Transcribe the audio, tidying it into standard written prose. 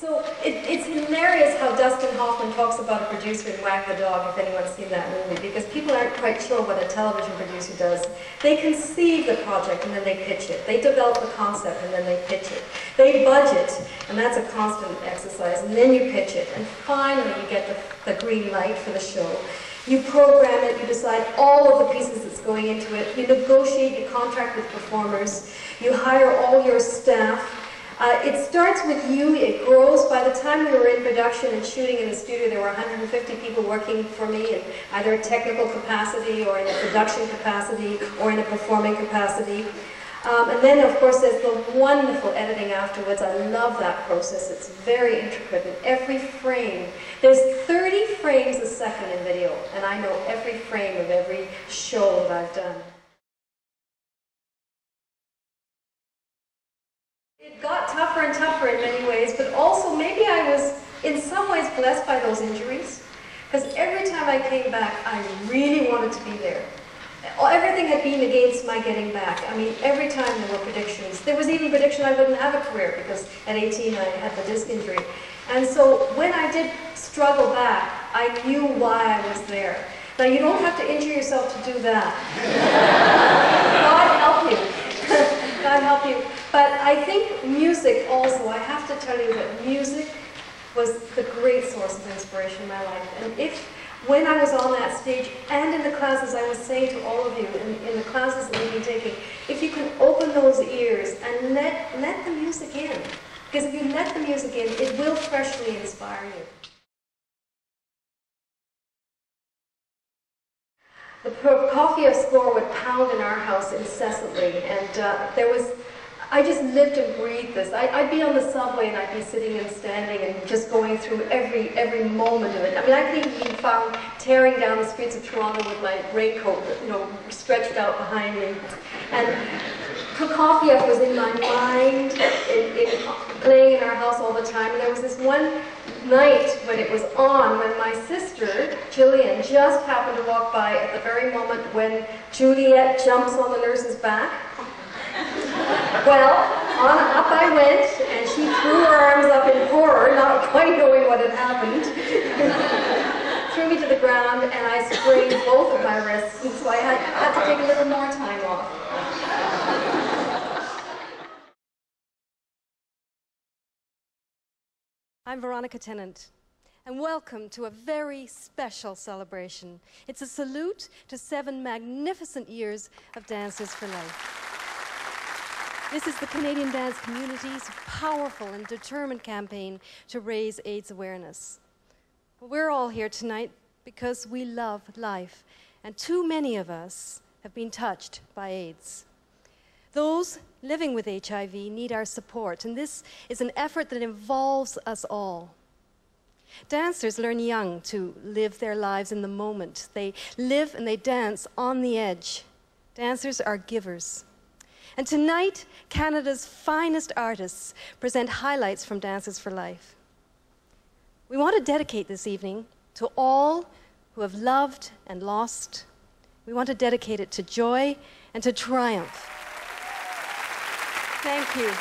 So it's hilarious how Dustin Hoffman talks about a producer in Wag the Dog, if anyone's seen that movie, because people aren't quite sure what a television producer does. They conceive the project and then they pitch it. They develop the concept and then they pitch it. They budget, and that's a constant exercise, and then you pitch it. And finally you get the green light for the show. You program it, you decide all of the pieces that's going into it, you negotiate your contract with performers, you hire all your staff. It starts with you, it grows. By the time we were in production and shooting in the studio, there were 150 people working for me in either a technical capacity or in a production capacity or in a performing capacity. And then, of course, there's the wonderful editing afterwards. I love that process. It's very intricate. And every frame, there's 30 frames a second in video, and I know every frame of every show that I've done. It got tougher and tougher in many ways, but also maybe I was in some ways blessed by those injuries, because every time I came back, I really wanted to be there. Everything had been against my getting back. I mean, every time there were predictions. There was even prediction I wouldn't have a career, because at 18 I had the disc injury. And so when I did struggle back, I knew why I was there. Now, you don't have to injure yourself to do that. God help you. God help you. But I think music also, I have to tell you that music was the great source of inspiration in my life. And when I was on that stage and in the classes, I was saying to all of you, in the classes that we've been taking, if you can open those ears and let the music in. Because if you let the music in, it will freshly inspire you. The Prokofiev score would pound in our house incessantly, and I just lived and breathed this. I'd be on the subway and I'd be sitting and standing and just going through every moment of it. I mean, I could even be found tearing down the streets of Toronto with my raincoat, stretched out behind me. And Prokofiev was in my mind, playing in our house all the time. And there was this one night when it was on, when my sister, Gillian, just happened to walk by at the very moment when Juliet jumps on the nurse's back. Well, up I went, and she threw her arms up in horror, not quite knowing what had happened. Threw me to the ground, and I sprained both of my wrists, so I had to take a little more time off. I'm Veronica Tennant, and welcome to a very special celebration. It's a salute to 7 magnificent years of Dancers for Life. This is the Canadian dance community's powerful and determined campaign to raise AIDS awareness. We're all here tonight because we love life, and too many of us have been touched by AIDS. Those living with HIV need our support, and this is an effort that involves us all. Dancers learn young to live their lives in the moment. They live and they dance on the edge. Dancers are givers. And tonight, Canada's finest artists present highlights from Dancers for Life. We want to dedicate this evening to all who have loved and lost. We want to dedicate it to joy and to triumph. Thank you.